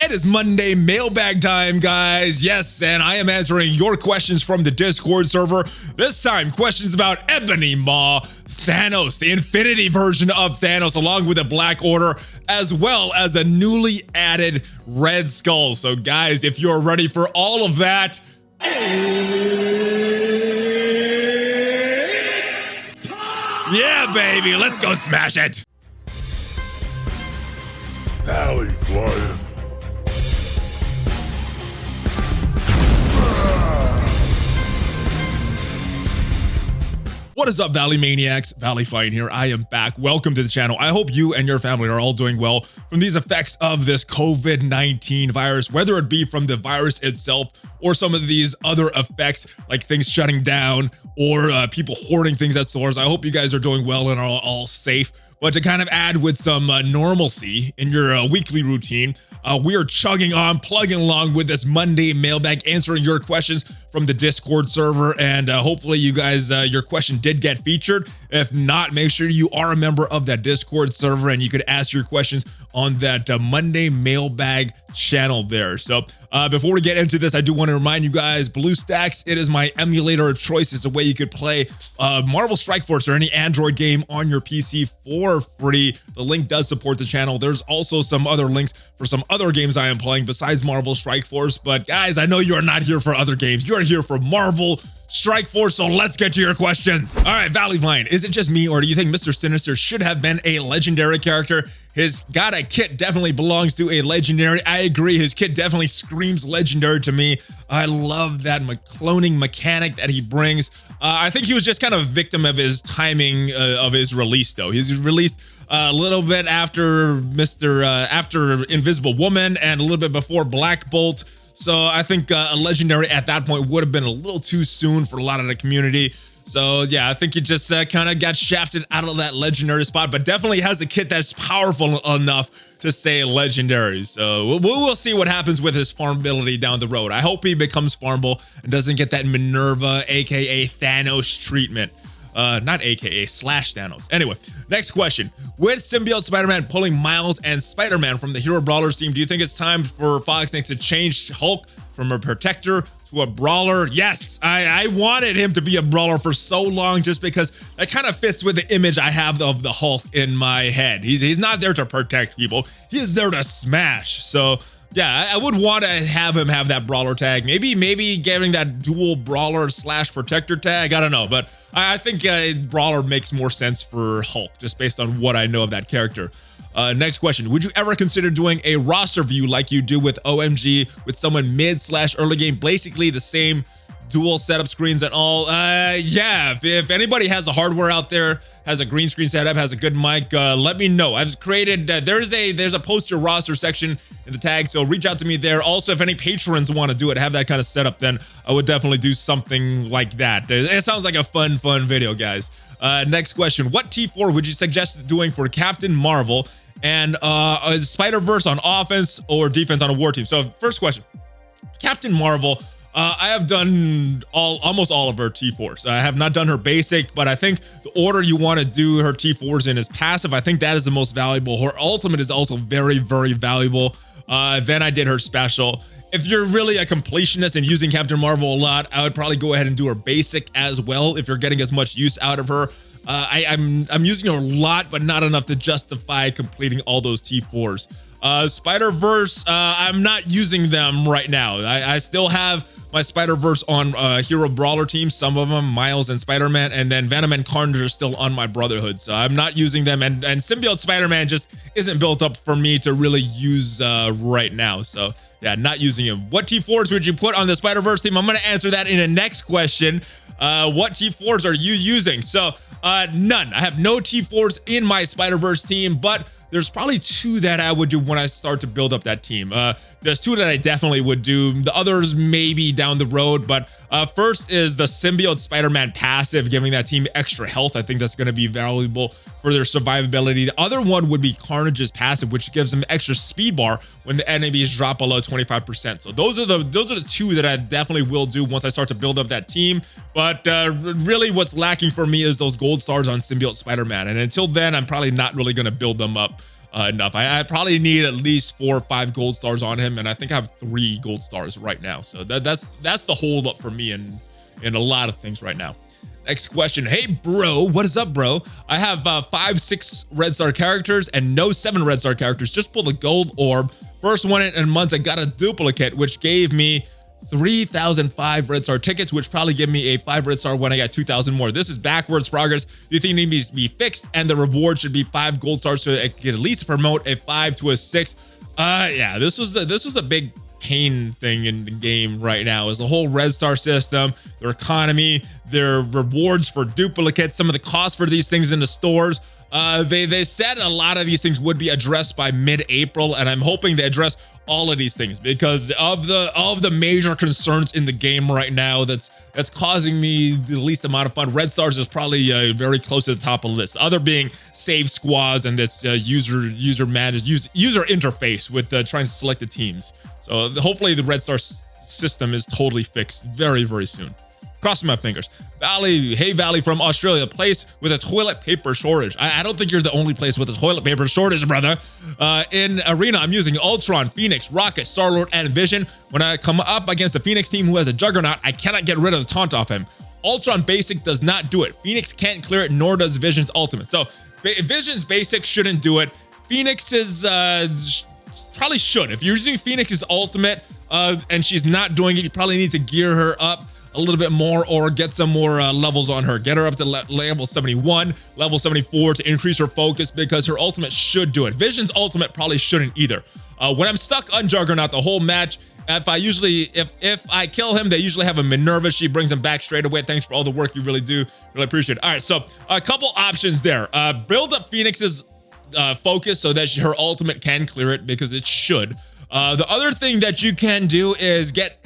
It is Monday mailbag time, guys. Yes, and I am answering your questions from the Discord server. This time, questions about Ebony Maw, Thanos, the Infinity version of Thanos, along with the Black Order, as well as the newly added Red Skull. So, guys, if you're ready for all of that, yeah, baby, let's go smash it. ValleyFlyin. What is up, Valley Maniacs? ValleyFlyin here. I am back. Welcome to the channel. I hope you and your family are all doing well from these effects of this COVID-19 virus, whether it be from the virus itself or some of these other effects like things shutting down or people hoarding things at stores. I hope you guys are doing well and are all safe. But to kind of add with some normalcy in your weekly routine, we are chugging on, plugging along with this Monday mailbag, answering your questions from the Discord server. And hopefully you guys, your question did get featured. If not, make sure you are a member of that Discord server and you could ask your questions on that Monday mailbag channel there. So before we get into this, I do want to remind you guys, BlueStacks, it is my emulator of choice. It's a way you could play Marvel Strike Force or any Android game on your PC for free. The link does support the channel. There's also some other links for some other games I am playing besides Marvel Strike Force. But guys, I know you are not here for other games. You're here for Marvel Strike Force, so let's get to your questions. All right, ValleyFlyin, is it just me, or do you think Mr. Sinister should have been a legendary character? His kit definitely belongs to a legendary. I agree, his kit definitely screams legendary to me. I love that cloning mechanic that he brings. I think he was just kind of a victim of his timing of his release, though. He's released a little bit after after Invisible Woman and a little bit before Black Bolt. So I think a legendary at that point would have been a little too soon for a lot of the community. So yeah, I think he just kind of got shafted out of that legendary spot, but definitely has a kit that's powerful enough to say legendary. So we'll see what happens with his farmability down the road. I hope he becomes farmable and doesn't get that Minerva, aka Thanos treatment. Not AKA slash Thanos. Anyway, next question. With Symbiote Spider-Man pulling Miles and Spider-Man from the Hero Brawlers team, do you think it's time for Foxnix to change Hulk from a protector to a brawler? Yes, I wanted him to be a brawler for so long just because that kind of fits with the image I have of the Hulk in my head. He's not there to protect people. He is there to smash. So yeah, I would want to have him have that brawler tag. Maybe getting that dual brawler slash protector tag. I don't know, but I think brawler makes more sense for Hulk just based on what I know of that character. Next question. Would you ever consider doing a roster view like you do with OMG with someone mid slash early game, basically the same dual setup screens and all? Yeah, if anybody has the hardware out there, has a green screen setup, has a good mic, let me know. I've created there's a post your roster section in the tag, so reach out to me there. Also, if any patrons want to do it, have that kind of setup, then I would definitely do something like that. It sounds like a fun video, guys. Next question. What T4 would you suggest doing for Captain Marvel and Spider-Verse on offense or defense on a war team? So first question, Captain Marvel, I have done almost all of her T4s. I have not done her basic, but I think the order you want to do her T4s in is passive. I think that is the most valuable. Her ultimate is also very valuable. Then I did her special. If you're really a completionist and using Captain Marvel a lot, I would probably go ahead and do her basic as well if you're getting as much use out of her. I'm using her a lot, but not enough to justify completing all those T4s. Spider-Verse, I'm not using them right now. I still have my Spider-Verse on Hero Brawler team, some of them, Miles and Spider-Man, and then Venom and Carnage are still on my Brotherhood, so I'm not using them, and Symbiote Spider-Man just isn't built up for me to really use right now, so yeah, not using him. What T4s would you put on the Spider-Verse team? I'm going to answer that in the next question. What T4s are you using? So none. I have no T4s in my Spider-Verse team, but there's probably two that I would do when I start to build up that team. There's two that I definitely would do. The others maybe down the road, but first is the Symbiote Spider-Man passive, giving that team extra health. I think that's going to be valuable for their survivability. The other one would be Carnage's passive, which gives them extra speed bar when the enemies drop below 25%. So those are the two that I definitely will do once I start to build up that team. But really what's lacking for me is those gold stars on Symbiote Spider-Man. And until then, I'm probably not really going to build them up. enough. I probably need at least 4 or 5 gold stars on him, and I think I have 3 gold stars right now. So that's the hold up for me in a lot of things right now. Next question. Hey, bro. What is up, bro? I have 5, 6 red star characters and no 7 red star characters. Just pulled a gold orb. First one in months, I got a duplicate, which gave me 3,005 red star tickets, which probably give me a 5 red star when I got 2,000 more. This is backwards progress. Do you think it needs to be fixed? And the reward should be 5 gold stars so I can at least promote a 5 to a 6. Yeah, this was a big pain thing in the game right now, is the whole red star system, their economy, their rewards for duplicates, some of the costs for these things in the stores. They said a lot of these things would be addressed by mid-April, and I'm hoping they address all of these things because of the major concerns in the game right now that's causing me the least amount of fun. Red stars is probably very close to the top of the list, other being save squads and this user interface with trying to select the teams. So hopefully the red star system is totally fixed very, very soon. Crossing my fingers. Hey Valley from Australia, place with a toilet paper shortage. I don't think you're the only place with a toilet paper shortage, brother. In Arena, I'm using Ultron, Phoenix, Rocket, Star-Lord, and Vision. When I come up against the Phoenix team who has a Juggernaut, I cannot get rid of the taunt off him. Ultron Basic does not do it. Phoenix can't clear it, nor does Vision's Ultimate. So Vision's Basic shouldn't do it. Phoenix's probably should. If you're using Phoenix's Ultimate and she's not doing it, you probably need to gear her up a little bit more or get some more levels on her. Get her up to level 71, level 74 to increase her focus because her ultimate should do it. Vision's ultimate probably shouldn't either. When I'm stuck on Juggernaut the whole match, if I kill him, they usually have a Minerva. She brings him back straight away. Thanks for all the work you really do. Really appreciate it. All right, so a couple options there. Build up Phoenix's focus so that her ultimate can clear it because it should. The other thing that you can do is get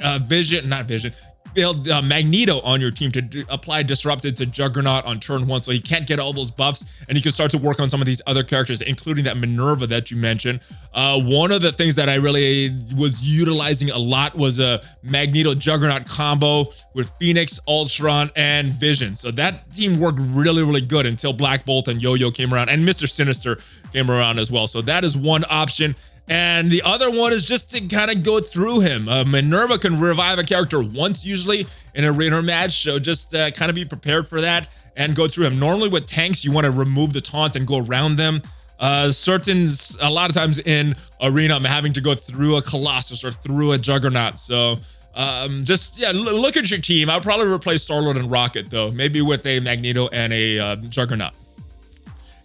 build Magneto on your team to apply Disrupted to Juggernaut on turn 1 so he can't get all those buffs and you can start to work on some of these other characters, including that Minerva that you mentioned. One of the things that I really was utilizing a lot was a Magneto Juggernaut combo with Phoenix, Ultron, and Vision. So that team worked really, really good until Black Bolt and Yo-Yo came around and Mr. Sinister came around as well. So that is one option. And the other one is just to kind of go through him. Minerva can revive a character once usually in a arena match, so just kind of be prepared for that and go through him. Normally with tanks, you want to remove the taunt and go around them. A lot of times in arena, I'm having to go through a Colossus or through a Juggernaut. So look at your team. I'll probably replace Star-Lord and Rocket though, maybe with a Magneto and a Juggernaut.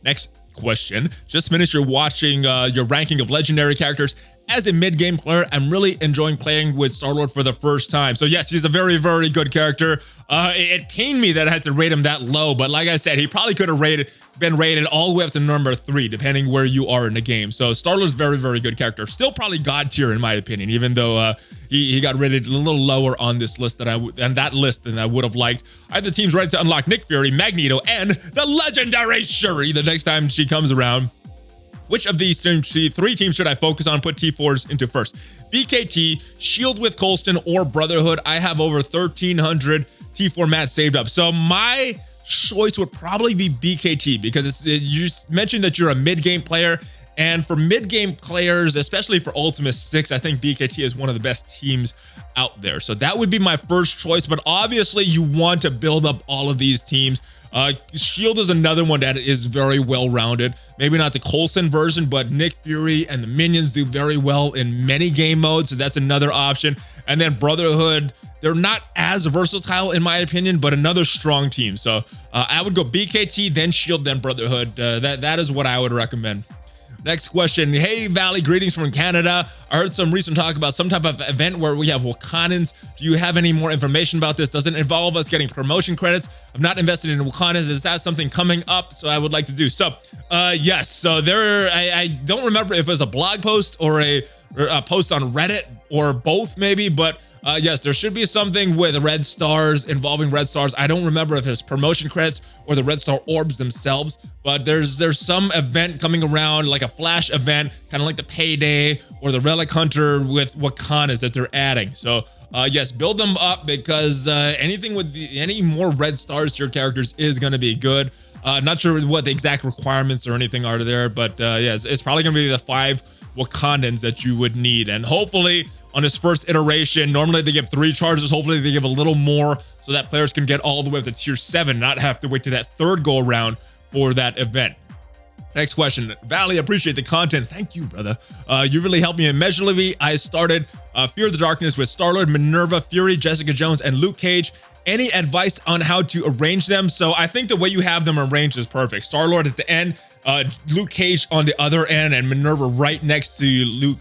Next question. Just finished watching your ranking of legendary characters. As a mid-game player, I'm really enjoying playing with Star-Lord for the first time. So yes, he's a very, very good character. It pained me that I had to rate him that low, but like I said, he probably could have been rated all the way up to number 3, depending where you are in the game. So Star-Lord's very, very good character. Still probably God tier in my opinion, even though he got rated a little lower on this list than I would have liked. I have the teams ready to unlock Nick Fury, Magneto, and the legendary Shuri the next time she comes around. Which of these 3 teams should I focus on? Put T4s into first. BKT, Shield with Colston, or Brotherhood. I have over 1,300 T4 mats saved up. So my choice would probably be BKT because you mentioned that you're a mid-game player. And for mid-game players, especially for Ultimate 6, I think BKT is one of the best teams out there. So that would be my first choice. But obviously, you want to build up all of these teams. Shield is another one that is very well-rounded. Maybe not the Coulson version, but Nick Fury and the minions do very well in many game modes, so that's another option. And then Brotherhood, they're not as versatile in my opinion, but another strong team. So I would go BKT, then Shield, then Brotherhood. That is what I would recommend. Next question. Hey, Valley, greetings from Canada. I heard some recent talk about some type of event where we have Wakandans. Do you have any more information about this? Does it involve us getting promotion credits? I'm not invested in Wakandans. Is that something coming up? So I would like to do. So, yes. So I don't remember if it was a blog post or a post on Reddit or both maybe, but yes, there should be something with red stars, involving red stars. I don't remember if it's promotion credits or the red star orbs themselves, but there's some event coming around, like a flash event, kind of like the Payday or the Relic Hunter with Wakandas that they're adding. So yes, build them up because anything with any more red stars to your characters is going to be good. Not sure what the exact requirements or anything are there, but yeah, it's probably gonna be the 5 Wakandans that you would need. And hopefully on this first iteration, normally they give 3 charges. Hopefully they give a little more so that players can get all the way up to tier 7, not have to wait to that 3rd go around for that event. Next question. Valley, appreciate the content. Thank you, brother. You really helped me immeasurably. I started Fear of the Darkness with Star-Lord, Minerva, Fury, Jessica Jones, and Luke Cage. Any advice on how to arrange them? So I think the way you have them arranged is perfect. Star-Lord at the end, Luke Cage on the other end, and Minerva right next to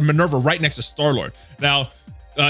Minerva right next to Star-Lord. Now,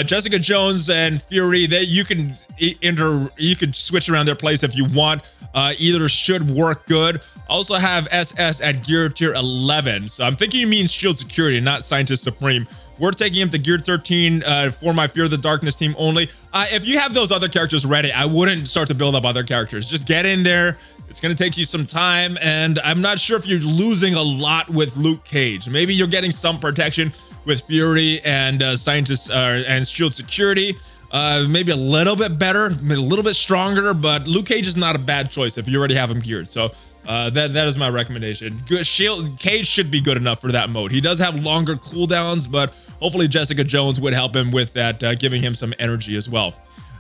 Jessica Jones and Fury, you can switch around their place if you want. Either should work good. Also have SS at gear tier 11. So I'm thinking you mean Shield Security, not Scientist Supreme. We're taking him to gear 13 for my Fear of the Darkness team only. If you have those other characters ready, I wouldn't start to build up other characters. Just get in there. It's going to take you some time, and I'm not sure if you're losing a lot with Luke Cage. Maybe you're getting some protection with Fury and Scientist and Shield Security. Maybe a little bit better, a little bit stronger, but Luke Cage is not a bad choice if you already have him geared. So that is my recommendation. Good Shield Cage should be good enough for that mode. He does have longer cooldowns, but hopefully Jessica Jones would help him with that, giving him some energy as well.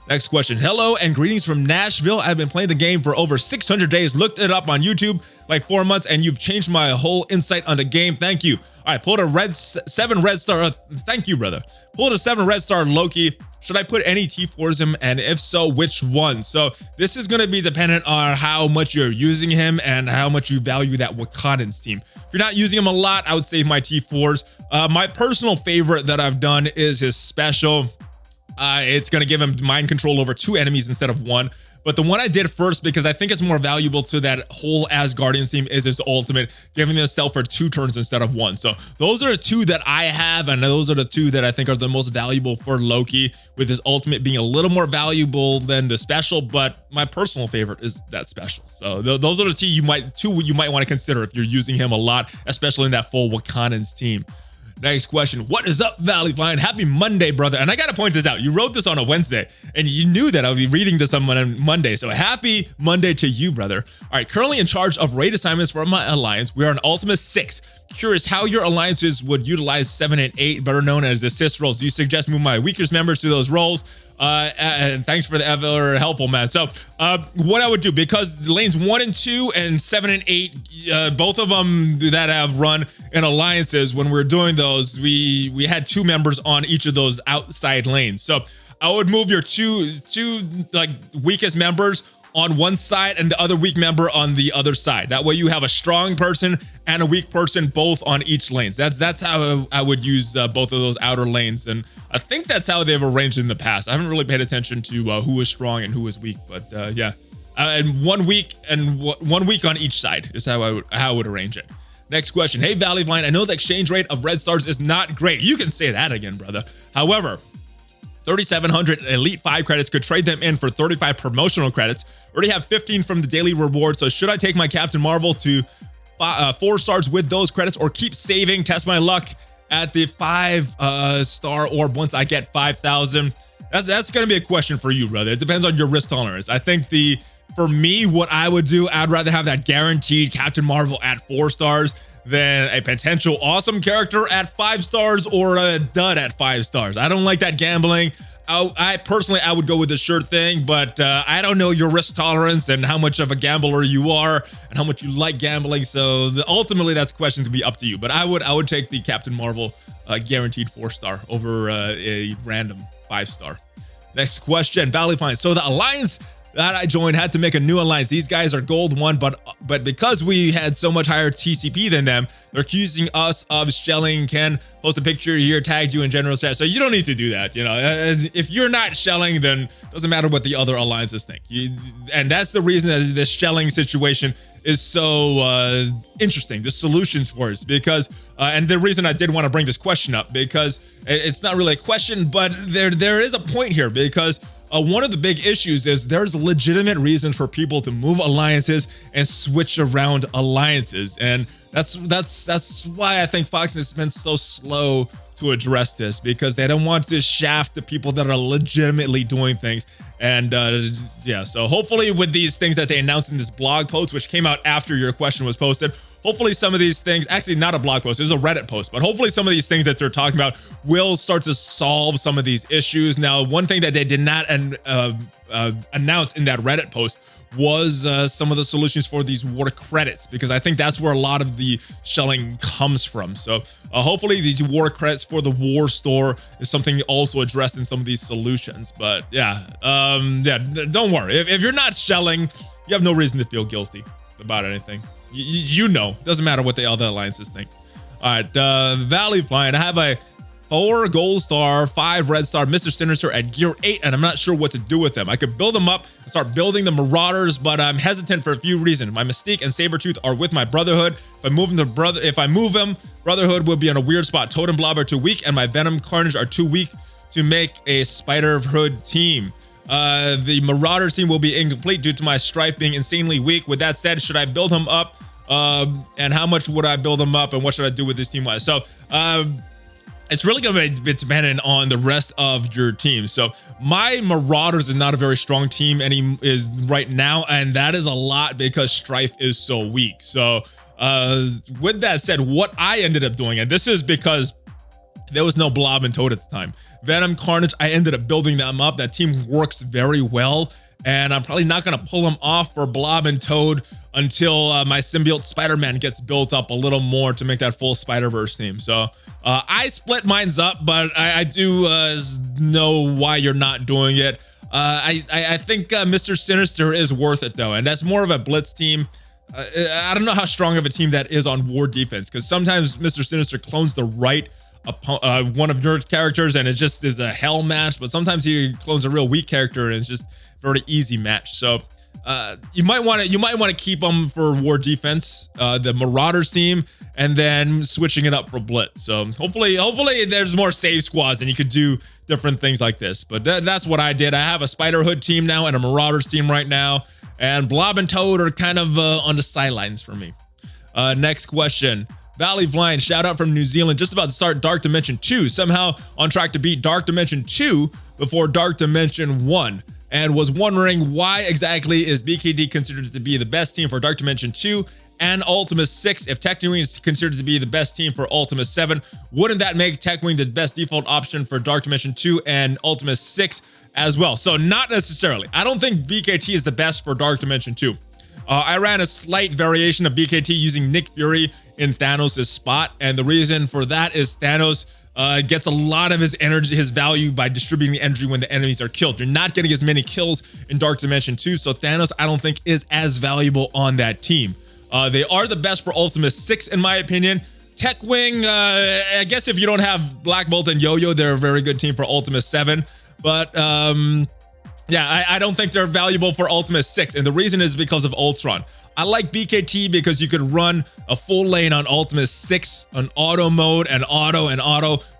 Next question. Hello and greetings from Nashville. I've been playing the game for over 600 days. Looked it up on YouTube like 4 months, and you've changed my whole insight on the game. Thank you. All right, pulled a 7 red star. Thank you, brother. Pulled a 7 red star Loki. Should I put any T4s in him, and if so, which one? So this is going to be dependent on how much you're using him and how much you value that Wakandan's team. If you're not using him a lot, I would save my T4s. My personal favorite that I've done is his special. It's going to give him mind control over 2 enemies instead of 1. But the one I did first, because I think it's more valuable to that whole Asgardian team, is his ultimate, giving himself for 2 turns instead of 1. So those are the 2 that I have, and those are the 2 that I think are the most valuable for Loki, with his ultimate being a little more valuable than the special. But my personal favorite is that special. So those are the 2 you might want to consider if you're using him a lot, especially in that full Wakandan's team. Next question. What is up, ValleyFlyin? Happy Monday, brother. And I got to point this out. You wrote this on a Wednesday, and you knew that I would be reading this on Monday. So happy Monday to you, brother. All right. Currently in charge of raid assignments for my alliance. We are an Ultimate 6. Curious how your alliances would utilize 7 and 8, better known as assist roles. Do you suggest move my weakest members to those roles? And thanks for the ever helpful, man. So what I would do, because lanes 1 and 2 and 7 and 8, both of them that have run in alliances, when we're doing those, we had 2 members on each of those outside lanes. So I would move your two like weakest members on one side and the other weak member on the other side. That way you have a strong person and a weak person both on each lanes. That's how I would use both of those outer lanes. And I think that's how they've arranged it in the past. I haven't really paid attention to who is strong and who is weak, but yeah. And 1 week and 1 week on each side is how I would arrange it. Next question. Hey, ValleyFlyin, I know the exchange rate of red stars is not great. You can say that again, brother. However, 3,700 Elite 5 credits could trade them in for 35 promotional credits. Already have 15 from the daily reward. So should I take my Captain Marvel to 4 stars with those credits, or keep saving, test my luck at the 5 star orb once I get 5,000? That's going to be a question for you, brother. It depends on your risk tolerance. I think for me, what I would do, I'd rather have that guaranteed Captain Marvel at 4 stars than a potential awesome character at 5 stars or a dud at 5 stars. I don't like that gambling. I personally would go with the sure thing, but I don't know your risk tolerance and how much of a gambler you are and how much you like gambling. So ultimately, that's questions to be up to you. But I would take the Captain Marvel guaranteed 4 star over a random 5 star. Next question, ValleyFlyin. So the alliance that I joined had to make a new alliance. These guys are gold 1, but because we had so much higher TCP than them, they're accusing us of shelling. Ken, post a picture here, tagged you in general chat. So you don't need to do that. You know, if you're not shelling, then it doesn't matter what the other alliances think. And that's the reason that this shelling situation is so interesting. The solutions for it, because and the reason I did want to bring this question up, because it's not really a question, but there is a point here, because one of the big issues is there's legitimate reason for people to move alliances and switch around alliances. And that's why I think Fox has been so slow to address this, because they don't want to shaft the people that are legitimately doing things And yeah, so hopefully with these things that they announced in this blog post, which came out after your question was posted, hopefully some of these things, actually not a blog post, it was a Reddit post, but hopefully some of these things that they're talking about will start to solve some of these issues. Now, one thing that they did not announce in that Reddit post was some of the solutions for these war credits, because I think that's where a lot of the shelling comes from. So hopefully these war credits for the war store is something also addressed in some of these solutions. But yeah, don't worry. If you're not shelling, you have no reason to feel guilty about anything. You know, doesn't matter what the other alliances think. All right, ValleyFlyin. I have a 4 gold star, 5 red star Mr. Sinister at gear 8, and I'm not sure what to do with them. I could build them up and start building the Marauders, but I'm hesitant for a few reasons. My Mystique and Sabretooth are with my Brotherhood. If I move them, Brotherhood will be in a weird spot. Totem Blob are too weak, and my Venom Carnage are too weak to make a Spider-Hood team. The Marauders team will be incomplete due to my Strife being insanely weak. With that said, should I build them up? And how much would I build them up, and what should I do with this team wise? So, it's really going to be dependent on the rest of your team. So my Marauders is not a very strong team right now, and that is a lot because Strife is so weak. So with that said, what I ended up doing, and this is because there was no Blob and Toad at the time. Venom Carnage, I ended up building them up. That team works very well, and I'm probably not going to pull them off for Blob and Toad until my symbiote Spider-Man gets built up a little more to make that full Spider-Verse team. So I split mines up, but I do know why you're not doing it. I think Mr. Sinister is worth it though, and that's more of a blitz team. I don't know how strong of a team that is on war defense, because sometimes Mr. Sinister clones the right one of your characters and it just is a hell match, but sometimes he clones a real weak character and it's just a very easy match. So you might want to keep them for war defense, the Marauders team, and then switching it up for blitz. So hopefully there's more save squads and you could do different things like this. But that's what I did. I have a Spider-Hood team now and a Marauders team right now, and Blob and Toad are kind of on the sidelines for me. Next question. ValleyFlyin, shout out from New Zealand, just about to start Dark Dimension 2, somehow on track to beat Dark Dimension 2 before Dark Dimension 1, and was wondering why exactly is BKD considered to be the best team for Dark Dimension 2 and Ultima 6 if Techwing is considered to be the best team for Ultima 7. Wouldn't that make Techwing the best default option for Dark Dimension 2 and Ultima 6 as well? So not necessarily. I don't think BKT is the best for Dark Dimension 2. I ran a slight variation of BKT using Nick Fury in Thanos' spot, and the reason for that is Thanos gets a lot of his energy, his value, by distributing the energy when the enemies are killed. You're not getting as many kills in Dark Dimension 2, so Thanos I don't think is as valuable on that team. They are the best for Ultima 6 in my opinion. Techwing, I guess if you don't have Black Bolt and Yo-Yo, they're a very good team for Ultima 7, but yeah, I don't think they're valuable for Ultima 6, and the reason is because of Ultron. I like BKT because you could run a full lane on Ultima 6 on auto mode and auto.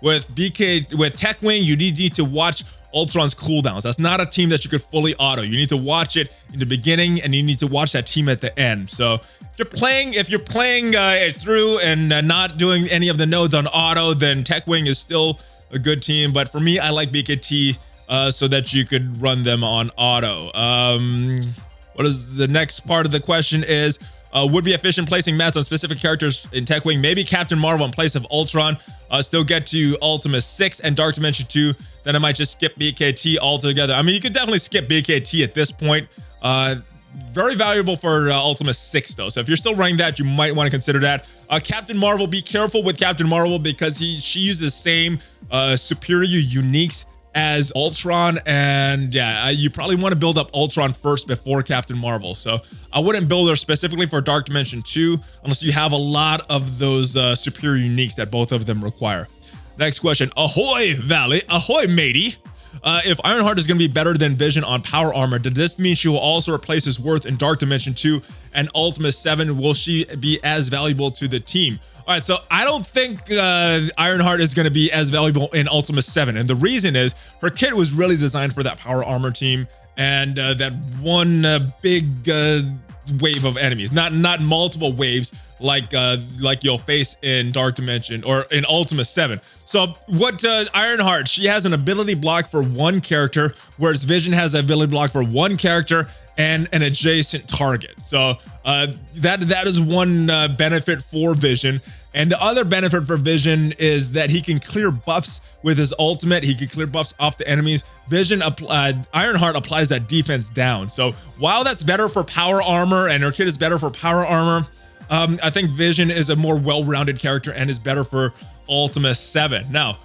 With Techwing, you need to watch Ultron's cooldowns. That's not a team that you could fully auto. You need to watch it in the beginning and you need to watch that team at the end. So if you're playing it through and not doing any of the nodes on auto, then Techwing is still a good team. But for me, I like BKT so that you could run them on auto. What is the next part of the question is, would be efficient placing mats on specific characters in Techwing, maybe Captain Marvel in place of Ultron, still get to Ultima 6 and Dark Dimension 2, then I might just skip BKT altogether. I mean, you could definitely skip BKT at this point. Very valuable for Ultima 6 though, so if you're still running that, you might want to consider that. Captain Marvel, be careful with Captain Marvel because she uses the same superior uniques as Ultron, and yeah, you probably want to build up Ultron first before Captain Marvel. So I wouldn't build her specifically for Dark Dimension 2 unless you have a lot of those superior uniques that both of them require. Next question. Ahoy, Valley. Ahoy, matey. If Ironheart is going to be better than Vision on power armor, does this mean she will also replace his worth in Dark Dimension 2 and Ultima 7? Will she be as valuable to the team? All right, so I don't think Ironheart is going to be as valuable in Ultima 7. And the reason is her kit was really designed for that power armor team. And that one big wave of enemies, not multiple waves like you'll face in Dark Dimension or in Ultima 7. So what Ironheart, she has an ability block for one character, whereas Vision has an ability block for one character and an adjacent target. So that is one benefit for Vision. And the other benefit for Vision is that he can clear buffs with his ultimate. He can clear buffs off the enemies. Ironheart applies that defense down. So while that's better for power armor and her kit is better for power armor, I think Vision is a more well-rounded character and is better for Ultima 7. Now,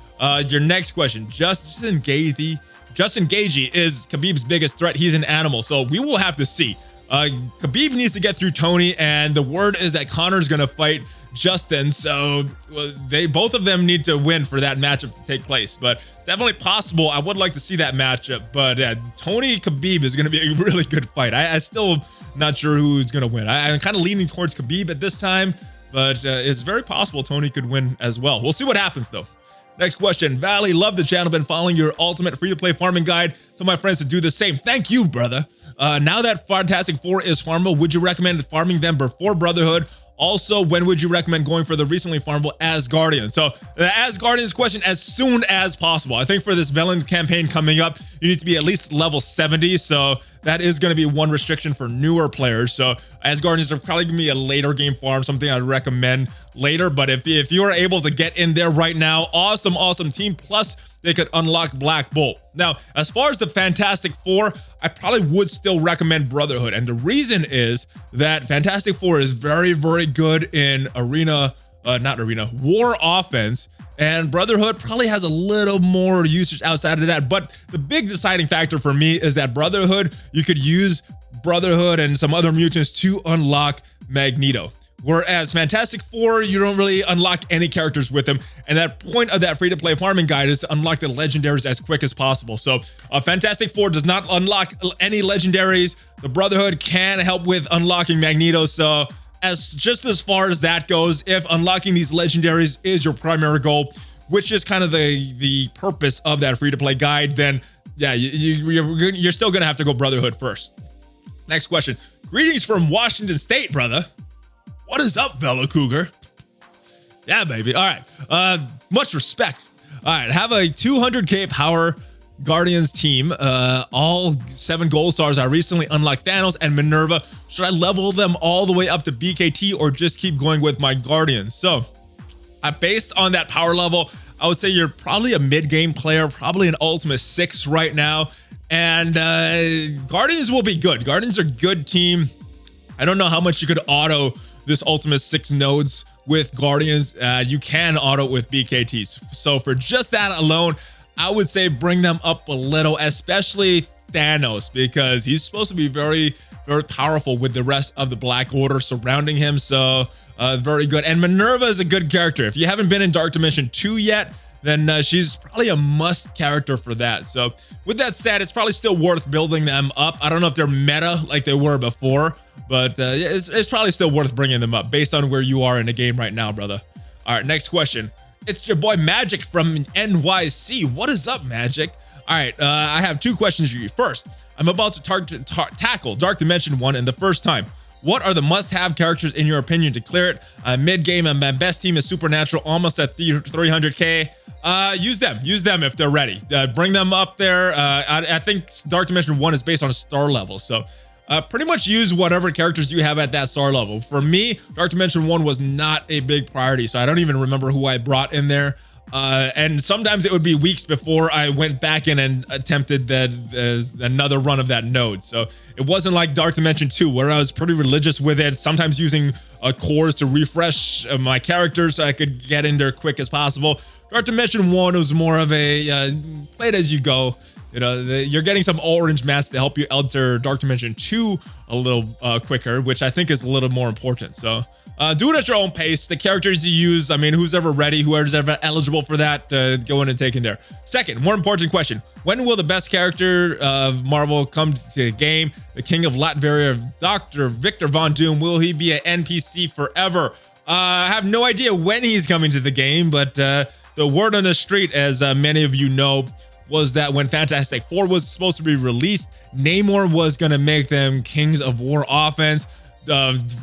your next question, Justin Gagey is Khabib's biggest threat. He's an animal, so we will have to see. Khabib needs to get through Tony, and the word is that Conor's gonna fight Justin, so both of them need to win for that matchup to take place. But definitely possible. I would like to see that matchup, but Tony Khabib is gonna be a really good fight. I still not sure who's gonna win. I'm kind of leaning towards Khabib at this time, but it's very possible Tony could win as well. We'll see what happens though. Next question, Valley, love the channel, been following your ultimate free-to-play farming guide. Tell my friends to do the same. Thank you, brother. Now that Fantastic Four is farmable, would you recommend farming them before Brotherhood? Also, when would you recommend going for the recently farmable Asgardian? So the Asgardian's question, as soon as possible. I think for this villain campaign coming up, you need to be at least level 70. So that is going to be one restriction for newer players. So Asgardians are probably going to be a later game farm, something I'd recommend later. But if you are able to get in there right now, awesome team. Plus, they could unlock Black Bolt. Now, as far as the Fantastic Four, I probably would still recommend Brotherhood. And the reason is that Fantastic Four is very good in war offense. And Brotherhood probably has a little more usage outside of that. But the big deciding factor for me is that Brotherhood, you could use Brotherhood and some other mutants to unlock Magneto. Whereas Fantastic Four, you don't really unlock any characters with them. And that point of that free-to-play farming guide is to unlock the legendaries as quick as possible. So Fantastic Four does not unlock any legendaries. The Brotherhood can help with unlocking Magneto. So just as far as that goes, if unlocking these legendaries is your primary goal, which is kind of the purpose of that free-to-play guide, then yeah, you're still gonna have to go Brotherhood first. Next question. Greetings from Washington State, brother. What is up, fellow Cougar? Yeah, baby. All right. Much respect. All right. Have a 200k power Guardians team. All 7 gold stars. I recently unlocked Thanos and Minerva. Should I level them all the way up to BKT or just keep going with my Guardians? So, based on that power level, I would say you're probably a mid-game player, probably an Ultima 6 right now. And Guardians will be good. Guardians are a good team. I don't know how much you could auto this Ultima 6 nodes with Guardians. You can auto with BKTs. So for just that alone, I would say bring them up a little, especially Thanos, because he's supposed to be very powerful with the rest of the Black Order surrounding him. So very good. And Minerva is a good character. If you haven't been in Dark Dimension 2 yet, then she's probably a must character for that. So with that said, it's probably still worth building them up. I don't know if they're meta like they were before, but it's probably still worth bringing them up based on where you are in the game right now, brother. All right, next question. It's your boy Magic from NYC. What is up, Magic? All right, I have 2 questions for you. First, I'm about to tackle Dark Dimension 1 in the first time. What are the must-have characters in your opinion to clear it? Mid-game, and my best team is Supernatural, almost at 300k. Use them if they're ready. Bring them up there. I think Dark Dimension 1 is based on a star level, so pretty much use whatever characters you have at that star level. For me, Dark Dimension 1 was not a big priority, so I don't even remember who I brought in there. And sometimes it would be weeks before I went back in and attempted another run of that node. So it wasn't like Dark Dimension 2 where I was pretty religious with it, sometimes using cores to refresh my characters so I could get in there quick as possible. Dark Dimension 1 was more of a play it as you go. You know, you're getting some orange mats to help you enter Dark Dimension 2 a little quicker, which I think is a little more important. So do it at your own pace. The characters you use, I mean, who's ever ready, whoever's ever eligible for that, go in and take in there. Second, more important question. When will the best character of Marvel come to the game? The King of Latveria, Dr. Victor Von Doom, will he be an NPC forever? I have no idea when he's coming to the game, but the word on the street, as many of you know, was that when Fantastic Four was supposed to be released, Namor was going to make them Kings of War offense.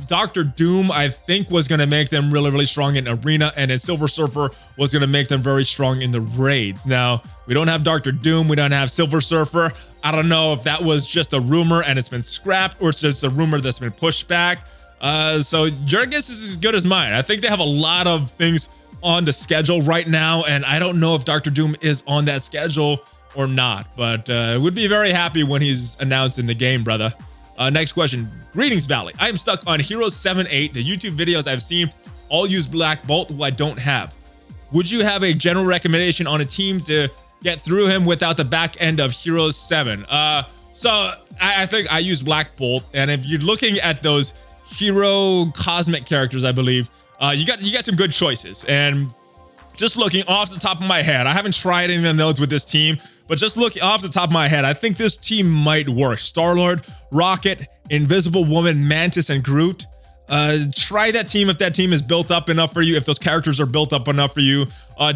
Dr. Doom, I think, was going to make them really, really strong in Arena, and then Silver Surfer was going to make them very strong in the raids. Now, we don't have Dr. Doom, we don't have Silver Surfer. I don't know if that was just a rumor and it's been scrapped, or it's just a rumor that's been pushed back. So your guess is as good as mine. I think they have a lot of things on the schedule right now, and I don't know if Dr. Doom is on that schedule or not, but would be very happy when he's announced in the game, brother. Next question. Greetings, Valley. I am stuck on Heroes 7-8. The YouTube videos I've seen all use Black Bolt, who I don't have. Would you have a general recommendation on a team to get through him without the back end of Heroes 7? So I think I use Black Bolt, and if you're looking at those hero cosmic characters, I believe you got some good choices. And just looking off the top of my head, I haven't tried any of those with this team, but just looking off the top of my head, I think this team might work. Star-Lord, Rocket, Invisible Woman, Mantis, and Groot. Try that team if that team is built up enough for you, if those characters are built up enough for you.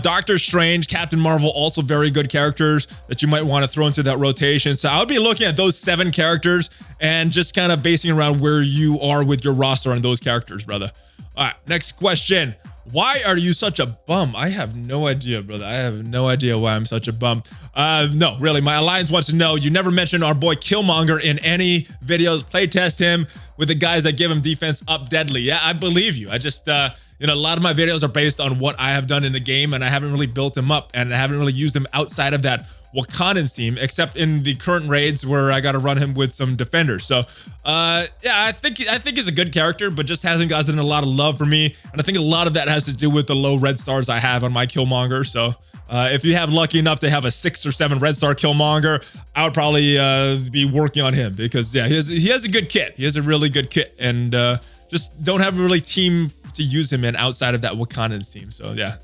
Doctor Strange, Captain Marvel, also very good characters that you might want to throw into that rotation. So I would be looking at those 7 characters and just kind of basing around where you are with your roster on those characters, brother. All right, next question. Why are you such a bum? I have no idea, brother. I have no idea why I'm such a bum. No, really, my alliance wants to know. You never mentioned our boy Killmonger in any videos. Playtest him with the guys that give him defense up deadly. Yeah, I believe you. I just, a lot of my videos are based on what I have done in the game, and I haven't really built him up, and I haven't really used him outside of that Wakandan team, except in the current raids where I got to run him with some defenders. So yeah, I think he's a good character, but just hasn't gotten a lot of love for me, and I think a lot of that has to do with the low red stars I have on my Killmonger. So if you have lucky enough to have a 6 or 7 red star Killmonger, I would probably be working on him, because yeah, he has a good kit. He has a really good kit, and just don't have a really team to use him in outside of that Wakandan team. So yeah.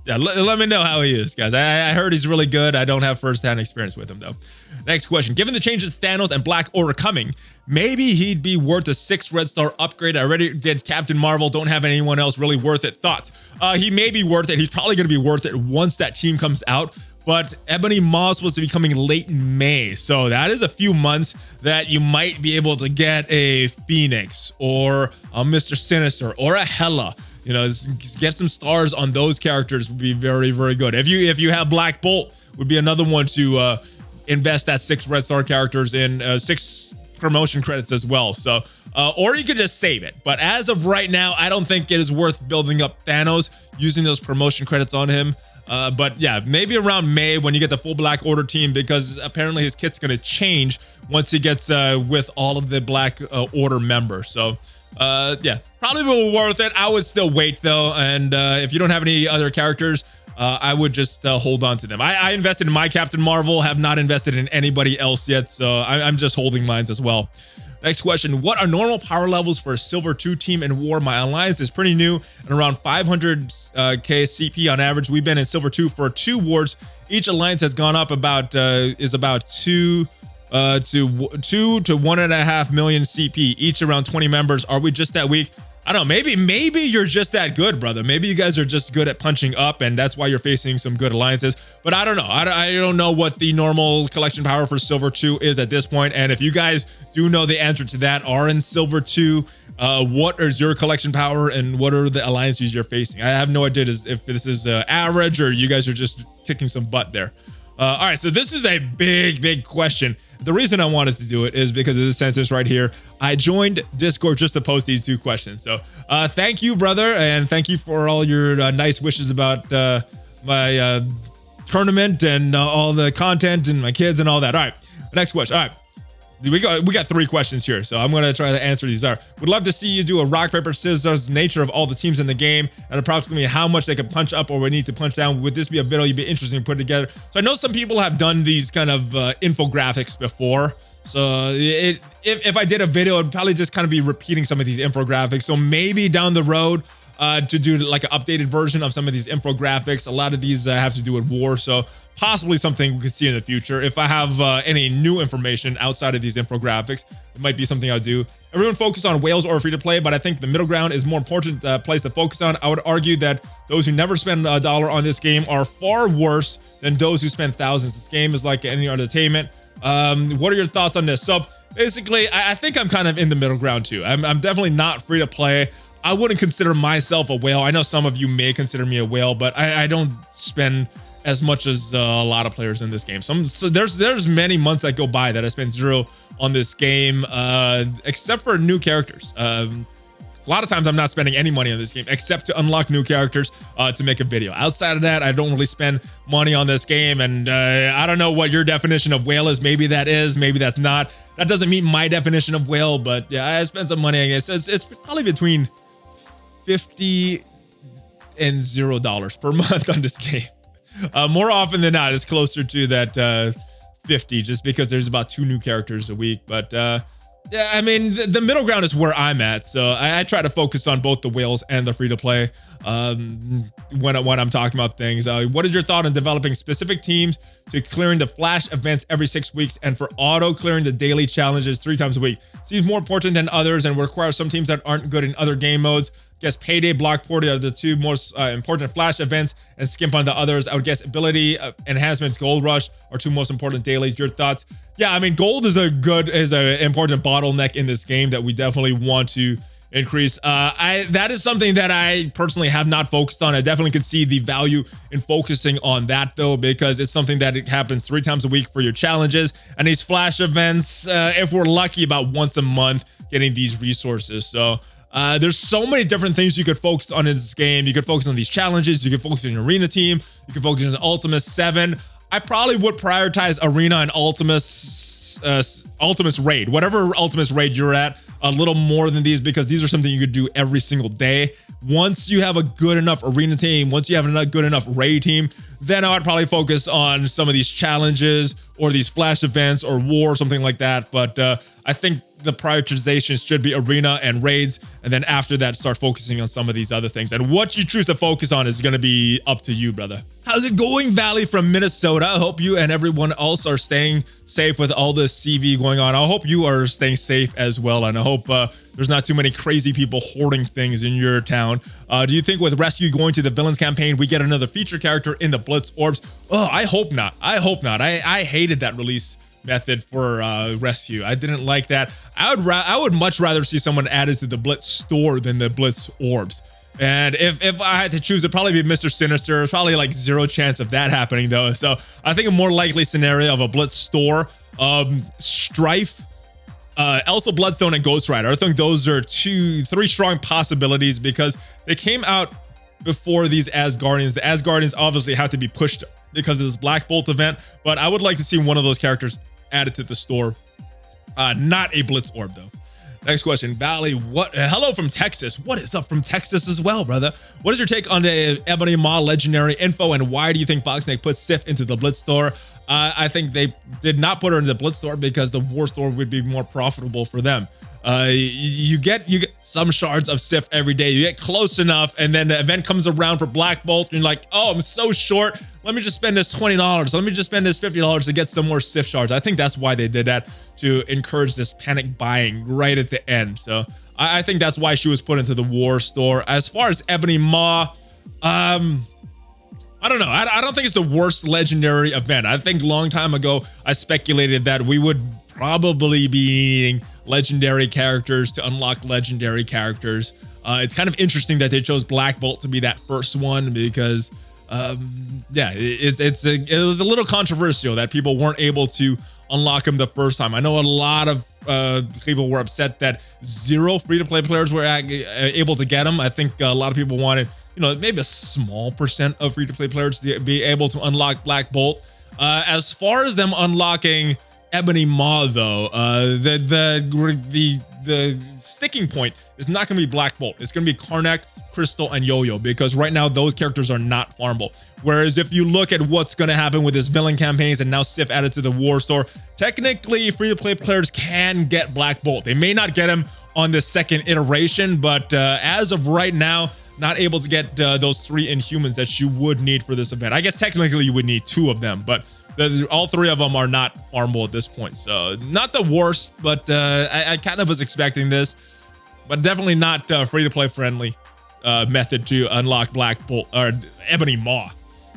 Yeah, let me know how he is, guys. I heard he's really good. I don't have first-hand experience with him, though. Next question. Given the changes Thanos and Black Order coming, maybe he'd be worth a 6 red star upgrade. I already did Captain Marvel. Don't have anyone else really worth it. Thoughts? He may be worth it. He's probably going to be worth it once that team comes out. But Ebony Maw is supposed to be coming late May. So that is a few months that you might be able to get a Phoenix or a Mr. Sinister or a Hela. Get some stars on those characters would be very, very good. If you have Black Bolt, would be another one to invest that 6 red star characters in, 6 promotion credits as well. So, or you could just save it. But as of right now, I don't think it is worth building up Thanos using those promotion credits on him. But yeah, maybe around May when you get the full Black Order team, because apparently his kit's going to change once he gets with all of the Black Order members. So yeah, probably will worth it. I would still wait though, and if you don't have any other characters, I would just hold on to them. I invested in my Captain Marvel, have not invested in anybody else yet, so I'm just holding mines as well. Next question. What are normal power levels for a Silver 2 team in War? My alliance is pretty new and around 500k CP on average. We've been in Silver 2 for 2 wars. Each alliance has gone up about 2 to 1.5 million CP, each around 20 members. Are we just that weak? I don't know. Maybe you're just that good, brother. Maybe you guys are just good at punching up, and that's why you're facing some good alliances. But I don't know. I don't know what the normal collection power for Silver 2 is at this point. And if you guys do know the answer to that, are in Silver 2, what is your collection power and what are the alliances you're facing? I have no idea if this is average or you guys are just kicking some butt there. All right, so this is a big question. The reason I wanted to do it is because of this sentence right here. I joined Discord just to post these 2 questions. So thank you, brother, and thank you for all your nice wishes about my tournament and all the content and my kids and all that. All right, next question. All right. We got 3 questions here, so I'm gonna try to answer these. All right. Would love to see you do a rock paper scissors nature of all the teams in the game and approximately how much they can punch up or we need to punch down. Would this be a video you'd be interested in putting together? So I know some people have done these kind of infographics before. So if I did a video, it'd probably just kind of be repeating some of these infographics. So maybe down the road to do like an updated version of some of these infographics. A lot of these have to do with war, so possibly something we could see in the future. If I have any new information outside of these infographics, it might be something I'll do. Everyone focus on whales or free to play, but I think the middle ground is more important place to focus on. I would argue that those who never spend a dollar on this game are far worse than those who spend thousands. This game is like any entertainment. What are your thoughts on this? So basically, I think I'm kind of in the middle ground too. I'm definitely not free to play. I wouldn't consider myself a whale. I know some of you may consider me a whale, but I don't spend as much as a lot of players in this game. So there's many months that go by that I spend 0 on this game, except for new characters. A lot of times I'm not spending any money on this game except to unlock new characters to make a video. Outside of that, I don't really spend money on this game. And I don't know what your definition of whale is. Maybe that is, maybe that's not. That doesn't meet my definition of whale, but yeah, I spent some money. I guess it's probably between $50 and $0 per month on this game. More often than not, it's closer to that 50 just because there's about 2 new characters a week. But yeah, I mean, the middle ground is where I'm at. So I try to focus on both the whales and the free to play when I'm talking about things. What is your thought on developing specific teams to clearing the flash events every 6 weeks and for auto clearing the daily challenges 3 times a week? Seems more important than others and requires some teams that aren't good in other game modes. Guess Payday, Block Party are the 2 most important flash events and skimp on the others. I would guess Ability Enhancements, Gold Rush are 2 most important dailies. Your thoughts? Yeah, I mean, gold is an important bottleneck in this game that we definitely want to increase. That is something that I personally have not focused on. I definitely could see the value in focusing on that though, because it's something that it happens 3 times a week for your challenges and these flash events. If we're lucky, about once a month getting these resources. So there's so many different things you could focus on in this game. You could focus on these challenges. You could focus on your arena team. You could focus on Ultimus 7. I probably would prioritize arena and Ultimus raid, whatever Ultimus raid you're at, a little more than these, because these are something you could do every single day. Once you have a good enough arena team, once you have a good enough raid team, then I would probably focus on some of these challenges or these flash events or war, something like that. But I think the prioritization should be arena and raids, and then after that start focusing on some of these other things. And what you choose to focus on is going to be up to you, brother. How's it going, Valley from Minnesota? I hope you and everyone else are staying safe with all this CV going on. I hope you are staying safe as well, and I hope there's not too many crazy people hoarding things in your town. Do you think with Rescue going to the villains campaign, we get another feature character in the Blitz orbs? Oh, I hope not. I hope not. I hated that release method for Rescue. I didn't like that. I would much rather see someone added to the Blitz store than the Blitz orbs. And if I had to choose, it'd probably be Mr. Sinister. It's probably like 0 chance of that happening though. So I think a more likely scenario of a Blitz store, Strife, Elsa Bloodstone, and Ghost Rider. I think those are 3 strong possibilities because they came out before these Asgardians. The Asgardians obviously have to be pushed because of this Black Bolt event, but I would like to see one of those characters added to the store. Not a Blitz orb though. Next question, Valley. Hello from Texas. What is up from Texas as well, brother? What is your take on the Ebony Maw legendary info, and why do you think Foxnake put Sif into the Blitz store? I think they did not put her in the Blitz store because the War store would be more profitable for them. You get some shards of Sif every day. You get close enough, and then the event comes around for Black Bolt, and you're like, oh, I'm so short. Let me just spend this $20. Let me just spend this $50 to get some more Sif shards. I think that's why they did that, to encourage this panic buying right at the end. So I think that's why she was put into the War store. As far as Ebony Maw, I don't know. I don't think it's the worst legendary event. I think long time ago, I speculated that we would probably be needing legendary characters to unlock legendary characters. It's kind of interesting that they chose Black Bolt to be that first one because, yeah, it was a little controversial that people weren't able to unlock him the first time. I know a lot of people were upset that 0 free-to-play players were able to get him. I think a lot of people wanted, you know, maybe a small percent of free-to-play players to be able to unlock Black Bolt. As far as them unlocking Ebony Maw, though, the sticking point is not going to be Black Bolt. It's going to be Karnak, Crystal, and Yo-Yo, because right now those characters are not farmable. Whereas if you look at what's going to happen with this villain campaigns and now Sif added to the War store, technically free-to-play players can get Black Bolt. They may not get him on the second iteration, but as of right now, not able to get those 3 Inhumans that you would need for this event. I guess technically you would need 2 of them, but all 3 of them are not farmable at this point. So not the worst, but I kind of was expecting this, but definitely not free-to-play friendly method to unlock Black Bolt or Ebony Maw.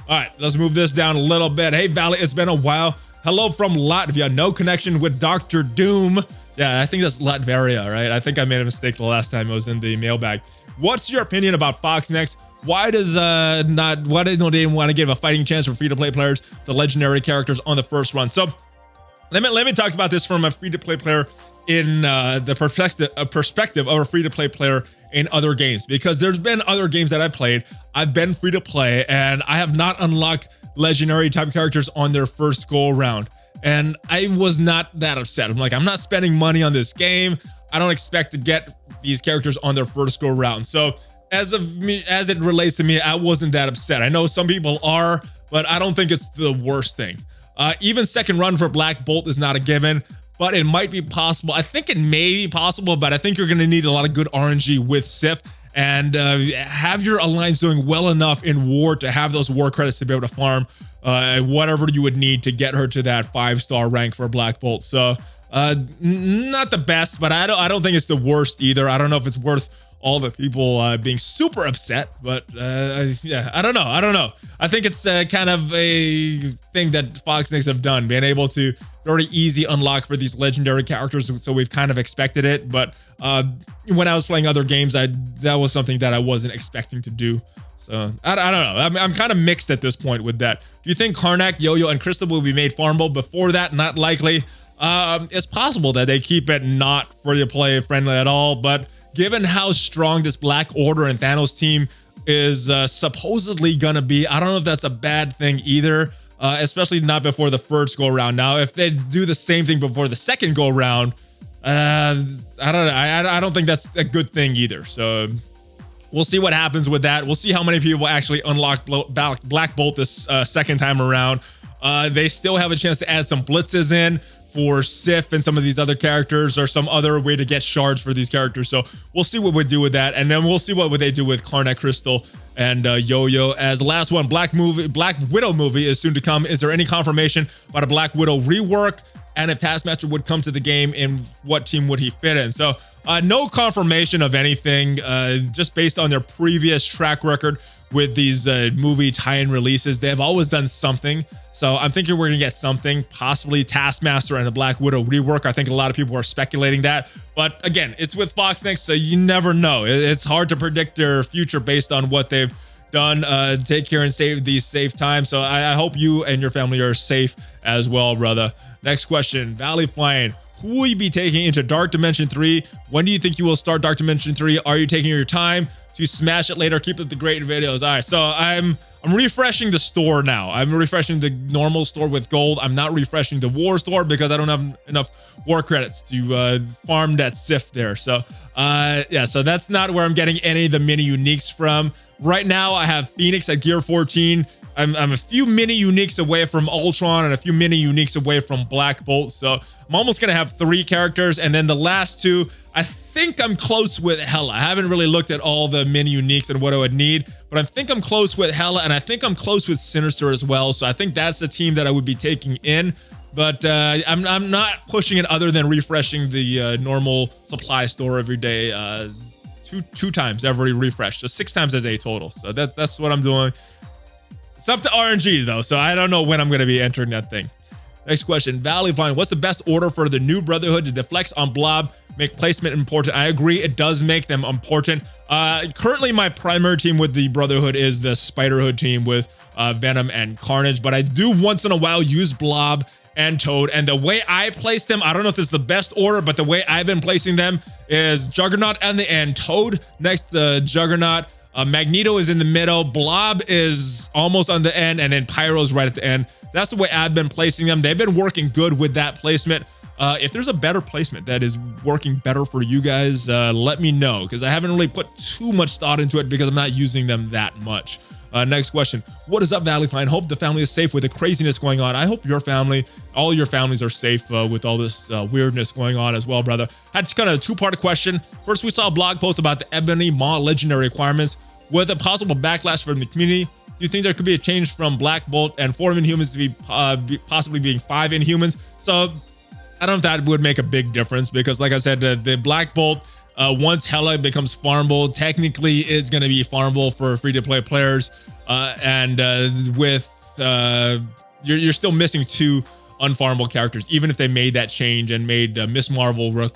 All right, let's move this down a little bit. Hey, Valley, it's been a while. Hello from Latvia. No connection with Dr. Doom. Yeah, I think that's Latveria, right? I think I made a mistake the last time I was in the mailbag. What's your opinion about Fox Next? Why does why don't they want to give a fighting chance for free-to-play players, the legendary characters on the first run? So let me talk about this from a free-to-play player in the perspective of a free-to-play player in other games, because there's been other games that I've played. I've been free-to-play and I have not unlocked legendary type characters on their first go around, and I was not that upset. I'm like, I'm not spending money on this game. I don't expect to get these characters on their first go around. So as it relates to me, I wasn't that upset. I know some people are, but I don't think it's the worst thing. Even second run for Black Bolt is not a given, but it might be possible. I think it may be possible, but I think you're going to need a lot of good RNG with Sif and have your alliance doing well enough in war to have those war credits to be able to farm whatever you would need to get her to that 5-star rank for Black Bolt. So not the best, but I don't think it's the worst either. I don't know if it's worth all the people being super upset, but yeah, I don't know. I think it's kind of a thing that Fox Next have done, being able to very easy unlock for these legendary characters, so we've kind of expected it. But when I was playing other games, that was something that I wasn't expecting to do. So I don't know. I'm kind of mixed at this point with that. Do you think Karnak, Yo-Yo, and Crystal will be made farmable before that? Not likely. It's possible that they keep it not free-to-play friendly at all, but given how strong this Black Order and Thanos team is supposedly gonna be, I don't know if that's a bad thing either, especially not before the first go around. Now, if they do the same thing before the second go around, I don't know. I don't think that's a good thing either. So we'll see what happens with that. We'll see how many people actually unlock Black Bolt this second time around. They still have a chance to add some blitzes in for Sif and some of these other characters, or some other way to get shards for these characters. So we'll see what we do with that, and then we'll see what would they do with Karnak, Crystal, and Yo-Yo. As the last one, Black Widow movie is soon to come. Is there any confirmation about a Black Widow rework? And if Taskmaster would come to the game, in what team would he fit in? So no confirmation of anything, just based on their previous track record with these movie tie-in releases. They have always done something. So I'm thinking we're gonna get something, possibly Taskmaster and the Black Widow rework. I think a lot of people are speculating that, but again, it's with Fox Next, so you never know. It's hard to predict their future based on what they've done. Take care and save these safe times. So I hope you and your family are safe as well, brother. Next question, ValleyFlyin. Who will you be taking into Dark Dimension 3? When do you think you will start Dark Dimension 3? Are you taking your time to smash it later? Keep up the great videos. All right, so I'm refreshing the store now. I'm refreshing the normal store with gold. I'm not refreshing the war store because I don't have enough war credits to farm that Sif there. So yeah, so that's not where I'm getting any of the mini uniques from. Right now, I have Phoenix at gear 14. I'm a few mini uniques away from Ultron and a few mini uniques away from Black Bolt. So I'm almost gonna have 3 characters, and then the last 2, I think I'm close with Hela. I haven't really looked at all the mini uniques and what I would need, but I think I'm close with Hela, and I think I'm close with Sinister as well. So I think that's the team that I would be taking in. But I'm not pushing it other than refreshing the normal supply store every day, two times every refresh, so 6 times a day total. So that's what I'm doing. It's up to RNG though, so I don't know when I'm going to be entering that thing. Next question, ValleyFlyin. What's the best order for the new Brotherhood to deflex on Blob, make placement important? I agree, it does make them important. Currently, my primary team with the Brotherhood is the Spiderhood team with Venom and Carnage, but I do once in a while use Blob and Toad, and the way I place them, I don't know if it's the best order, but the way I've been placing them is Juggernaut at the end, Toad next to Juggernaut, Magneto is in the middle, Blob is almost on the end, and then Pyro's right at the end. That's the way I've been placing them. They've been working good with that placement. If there's a better placement that is working better for you guys, let me know, because I haven't really put too much thought into it because I'm not using them that much. Next question, what is up, ValleyFlyin? Hope the family is safe with the craziness going on. I hope your family, all your families are safe with all this weirdness going on as well, brother. Had kind of a 2-part question. First, we saw a blog post about the Ebony Maw legendary requirements with a possible backlash from the community. Do you think there could be a change from Black Bolt and 4 Inhumans to be possibly being 5 Inhumans? So I don't know if that would make a big difference, because like I said, the Black Bolt, once Hela becomes farmable, technically is going to be farmable for free-to-play players, and with you're still missing 2 unfarmable characters, even if they made that change and made Miss Marvel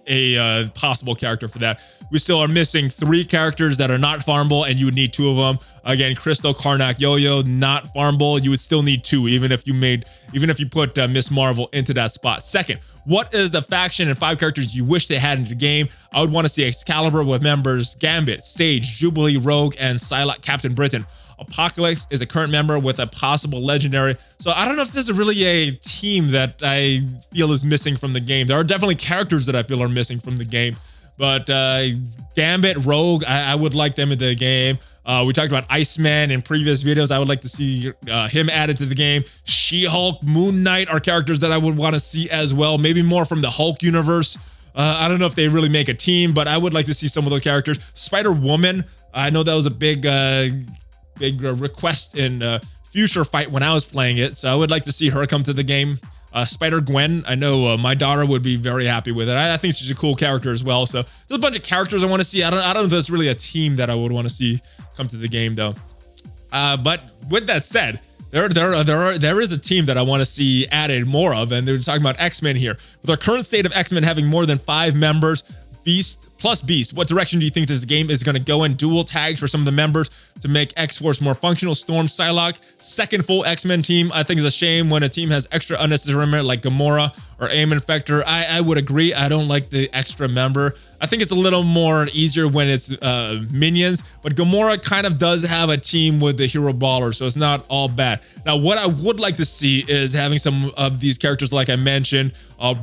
a possible character for that. We still are missing 3 characters that are not farmable, and you would need 2 of them. Again, Crystal, Karnak, Yo-Yo, not farmable. You would still need 2, even if you put Miss Marvel into that spot. Second, what is the faction and 5 characters you wish they had in the game? I would want to see Excalibur with members Gambit, Sage, Jubilee, Rogue, and Psylocke, Captain Britain. Apocalypse is a current member with a possible legendary. So I don't know if there's really a team that I feel is missing from the game. There are definitely characters that I feel are missing from the game, but Gambit, Rogue, I would like them in the game. We talked about Iceman in previous videos. I would like to see him added to the game. She-Hulk, Moon Knight are characters that I would want to see as well. Maybe more from the Hulk universe. I don't know if they really make a team, but I would like to see some of those characters. Spider-Woman, I know that was a big request in Future Fight when I was playing it, so I would like to see her come to the game. Spider-Gwen, I know my daughter would be very happy with it. I think she's a cool character as well. So there's a bunch of characters I want to see. I don't know if there's really a team that I would want to see come to the game though. But with that said, there is a team that I want to see added more of, and they're talking about X-Men here. With our current state of X-Men having more than 5 members, Beast, what direction do you think this game is going to go in? Dual tags for some of the members to make X-Force more functional. Storm, Psylocke, second full X-Men team. I think it's a shame when a team has extra unnecessary member like Gamora or AIM Infector. I would agree. I don't like the extra member. I think it's a little more easier when it's minions, but Gamora kind of does have a team with the hero baller, so it's not all bad. Now, what I would like to see is having some of these characters, like I mentioned,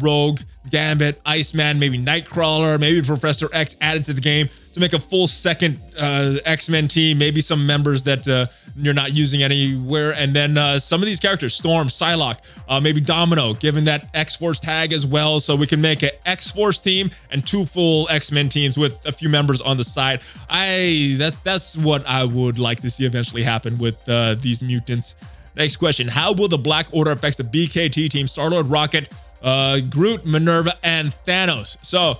Rogue, Gambit, Iceman, maybe Nightcrawler, maybe Professor X added to the game to make a full second X-Men team, maybe some members that you're not using anywhere, and then some of these characters, Storm, Psylocke, maybe Domino, given that X-Force tag as well, so we can make an X-Force team and 2 full X-Men teams with a few members on the side. That's what I would like to see eventually happen with these mutants. Next question, how will the Black Order affect the BKT team? Star-Lord, Rocket, Groot, Minerva, and Thanos. So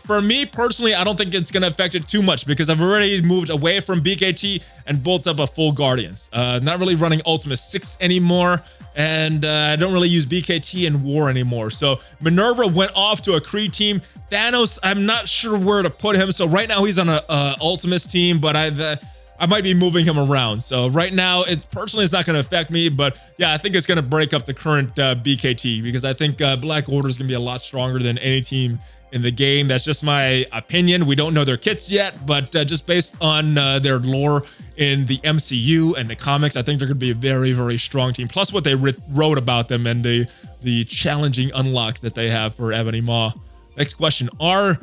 for me personally, I don't think it's going to affect it too much because I've already moved away from BKT and built up a full Guardians. Not really running Ultimate 6 anymore, and I don't really use BKT in War anymore. So Minerva went off to a Kree team. Thanos, I'm not sure where to put him. So right now he's on a Ultimates team, but I might be moving him around. So right now, it's not going to affect me, but yeah, I think it's going to break up the current BKT because I think Black Order is going to be a lot stronger than any team in the game. That's just my opinion. We don't know their kits yet, but just based on their lore in the MCU and the comics, I think they're going to be a very, very strong team. Plus what they wrote about them and the challenging unlocks that they have for Ebony Maw. Next question, Are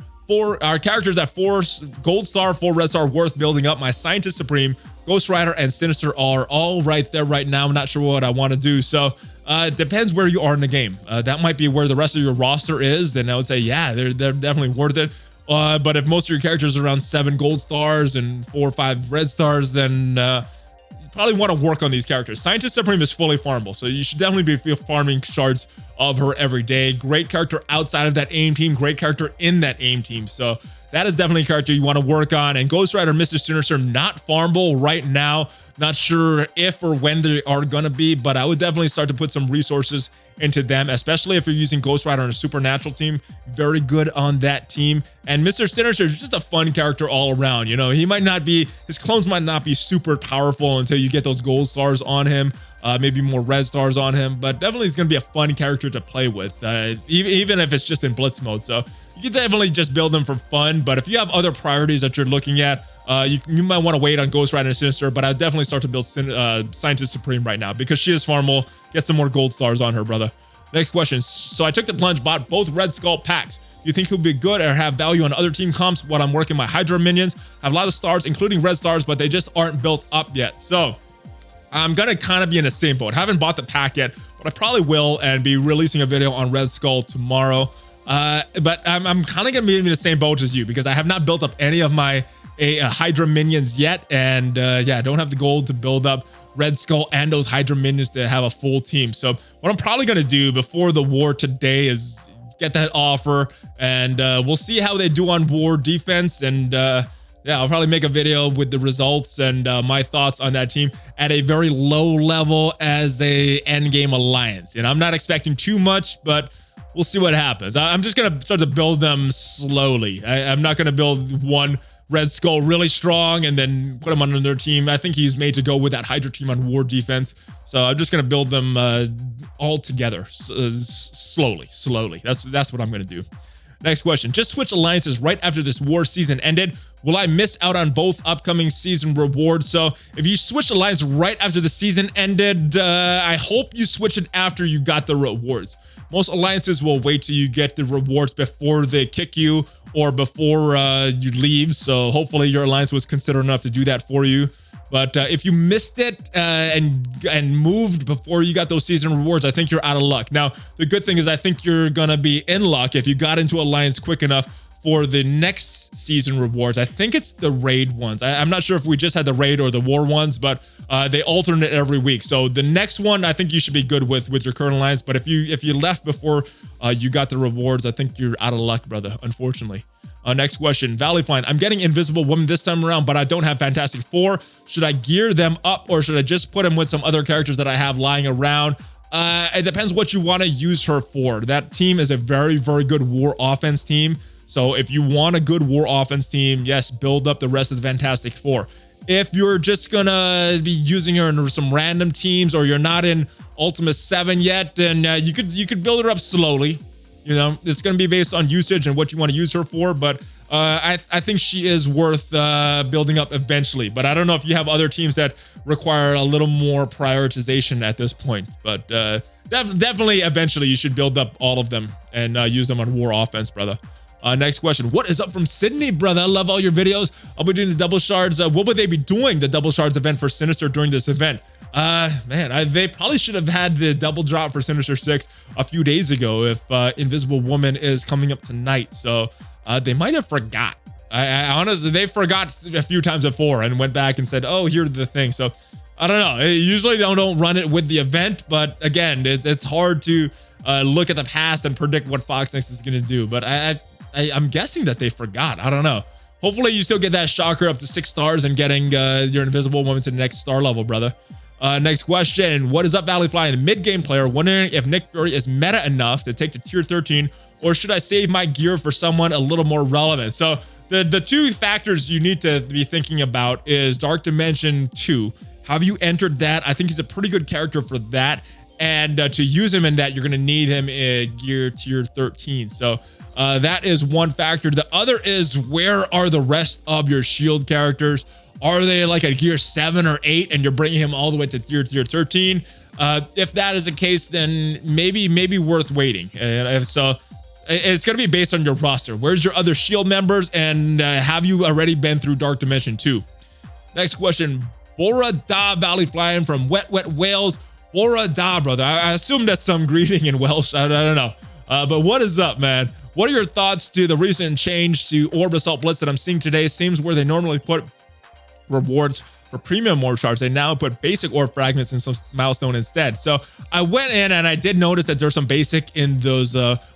characters at 4 Gold Star, 4 Red Star worth building up? My Scientist Supreme, Ghost Rider, and Sinister are all right there right now. I'm not sure what I want to do. So it depends where you are in the game. That might be where the rest of your roster is. Then I would say, yeah, they're definitely worth it. But if most of your characters are around 7 Gold Stars and 4 or 5 Red Stars, then you probably want to work on these characters. Scientist Supreme is fully farmable, so you should definitely be farming shards of her every day. Great character outside of that AIM team, great character in that AIM team. So that is definitely a character you want to work on. And Ghost Rider, Mr. Sinister, not farmable right now. Not sure if or when they are going to be, but I would definitely start to put some resources into them, especially if you're using Ghost Rider on a Supernatural team. Very good on that team. And Mr. Sinister is just a fun character all around. You know, his clones might not be super powerful until you get those gold stars on him. Maybe more red stars on him, but definitely it's going to be a fun character to play with, even if it's just in blitz mode. So you can definitely just build them for fun, but if you have other priorities that you're looking at, you might want to wait on Ghost Rider and Sinister, but I'd definitely start to build Scientist Supreme right now because she is farmable. Get some more gold stars on her, brother. Next question. So I took the plunge, bought both Red Skull packs. Do you think he'll be good or have value on other team comps when I'm working my Hydra minions? I have a lot of stars, including red stars, but they just aren't built up yet. So I'm gonna kind of be in the same boat. Haven't bought the pack yet, but I probably will and be releasing a video on Red Skull tomorrow. But I'm kind of gonna be in the same boat as you because I have not built up any of my Hydra minions yet, and yeah, I don't have the gold to build up Red Skull and those Hydra minions to have a full team. So what I'm probably gonna do before the war today is get that offer, and we'll see how they do on war defense, and yeah, I'll probably make a video with the results and my thoughts on that team at a very low level as a end game alliance. I'm not expecting too much, but we'll see what happens. I'm just gonna start to build them slowly. I'm not gonna build one Red Skull really strong and then put him on another team. I think he's made to go with that Hydra team on war defense. So I'm just gonna build them all together slowly. That's what I'm gonna do. Next question. Just switch alliances right after this war season ended. Will I miss out on both upcoming season rewards? So if you switch alliance right after the season ended, I hope you switch it after you got the rewards. Most alliances will wait till you get the rewards before they kick you or before you leave. So hopefully your alliance was considerate enough to do that for you. But if you missed it and moved before you got those season rewards, I think you're out of luck. Now, the good thing is I think you're going to be in luck if you got into Alliance quick enough for the next season rewards. I think it's the raid ones. I'm not sure if we just had the raid or the war ones, but they alternate every week. So the next one, I think you should be good with your current alliance. But if you left before you got the rewards, I think you're out of luck, brother, unfortunately. Next question, ValleyFlyin. I'm getting Invisible Woman this time around, but I don't have Fantastic Four. Should I gear them up or should I just put them with some other characters that I have lying around? It depends what you want to use her for. That team is a very, very good war offense team. So if you want a good war offense team, yes, build up the rest of the Fantastic Four. If you're just gonna be using her in some random teams or you're not in Ultimate 7 yet, then you could build her up slowly. It's going to be based on usage and what you want to use her for, but I think she is worth building up eventually. But I don't know if you have other teams that require a little more prioritization at this point. But definitely eventually you should build up all of them and use them on war offense, brother. Next question. What is up from Sydney, brother? I love all your videos. I'll be doing the double shards. What would they be doing, the double shards event for Sinister during this event? Man, they probably should have had the double drop for Sinister 6 a few days ago if Invisible Woman is coming up tonight. So they might have forgot. I honestly, they forgot a few times before and went back and said, oh, here's the thing. So I don't know. Usually don't run it with the event. But again, it's hard to look at the past and predict what Fox Next is going to do. But I'm guessing that they forgot. I don't know. Hopefully you still get that shocker up to 6 stars and getting your Invisible Woman to the next star level, brother. Next question. What is up, ValleyFlyin? Mid-game player wondering if Nick Fury is meta enough to take to tier 13, or should I save my gear for someone a little more relevant? So the two factors you need to be thinking about is Dark Dimension 2. Have you entered that? I think he's a pretty good character for that. And to use him in that, you're going to need him in gear tier 13. So that is one factor. The other is, where are the rest of your shield characters? Are they like a gear 7 or 8 and you're bringing him all the way to tier 13? If that is the case, then maybe worth waiting. And so it's going to be based on your roster. Where's your other shield members, and have you already been through Dark Dimension 2? Next question. Bora da ValleyFlyin from Wet Wales. Bora da, brother. I assume that's some greeting in Welsh. I don't know. But what is up, man? What are your thoughts to the recent change to Orb Assault Blitz that I'm seeing today? Seems where they normally put rewards for premium orb shards, they now put basic orb fragments in some milestone instead. So I went in and I did notice that there's some basic in those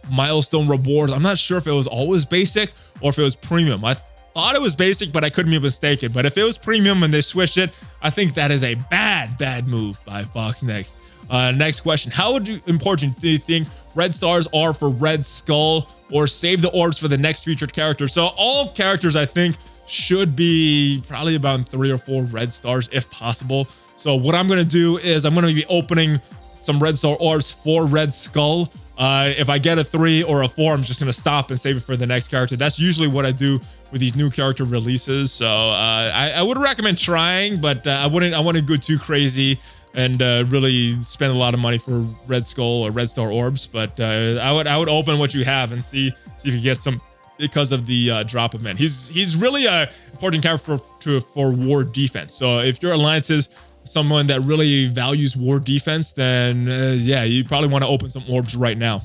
milestone rewards. I'm not sure if it was always basic or if it was premium. I thought it was basic, but I couldn't be mistaken. But if it was premium and they switched it, I think that is a bad move by Fox Next. Next question. How important do you think red stars are for Red Skull, or save the orbs for the next featured character? So all characters, I think, should be probably about 3 or 4 red stars if possible. So what I'm going to do is I'm going to be opening some red star orbs for Red Skull. If I get a 3 or a 4, I'm just going to stop and save it for the next character. That's usually what I do with these new character releases. So I would recommend trying, but I wouldn't go too crazy and really spend a lot of money for Red Skull or red star orbs. But I would open what you have and see if you get some, because of the drop event. He's really a important character for war defense. So if your alliance is someone that really values war defense, then yeah, you probably want to open some orbs right now.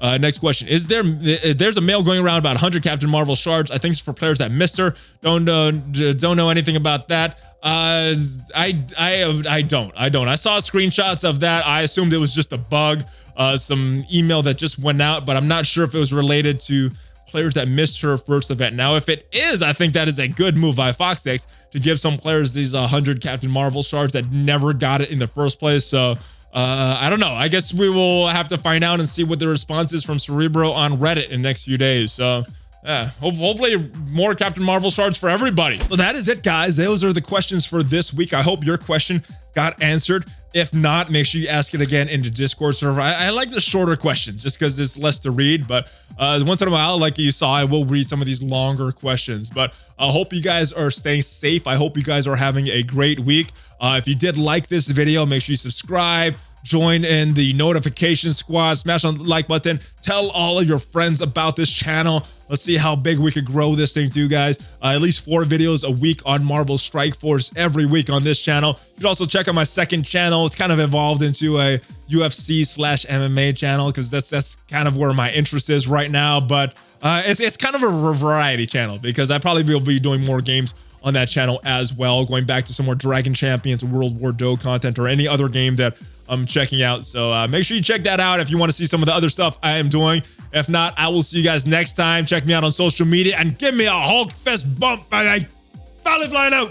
Next question. There's a mail going around about 100 Captain Marvel shards. I think it's for players that missed her. Don't know anything about that. I don't. I saw screenshots of that. I assumed it was just a bug, some email that just went out, but I'm not sure if it was related to players that missed her first event. Now, if it is, I think that is a good move by VoxDex to give some players these 100 Captain Marvel shards that never got it in the first place. So I don't know. I guess we will have to find out and see what the response is from Cerebro on Reddit in the next few days. So yeah, hopefully more Captain Marvel shards for everybody. So that is it, guys. Those are the questions for this week. I hope your question got answered. If not, make sure you ask it again in the Discord server. I like the shorter questions just because there's less to read, but once in a while, like you saw, I will read some of these longer questions. But I hope you guys are staying safe. I hope you guys are having a great week. If you did like this video, make sure you subscribe, join in the notification squad, smash on the like button, tell all of your friends about this channel. Let's see how big we could grow this thing to, guys. At least 4 videos a week on Marvel Strike Force every week on this channel. You can also check out my second channel. It's kind of evolved into a UFC/MMA channel because that's kind of where my interest is right now. But it's kind of a variety channel because I probably will be doing more games on that channel as well, going back to some more Dragon Champions, World War II content, or any other game that I'm checking out. So make sure you check that out if you want to see some of the other stuff I am doing. If not, I will see you guys next time. Check me out on social media and give me a Hulk fist bump. ValleyFlyin out.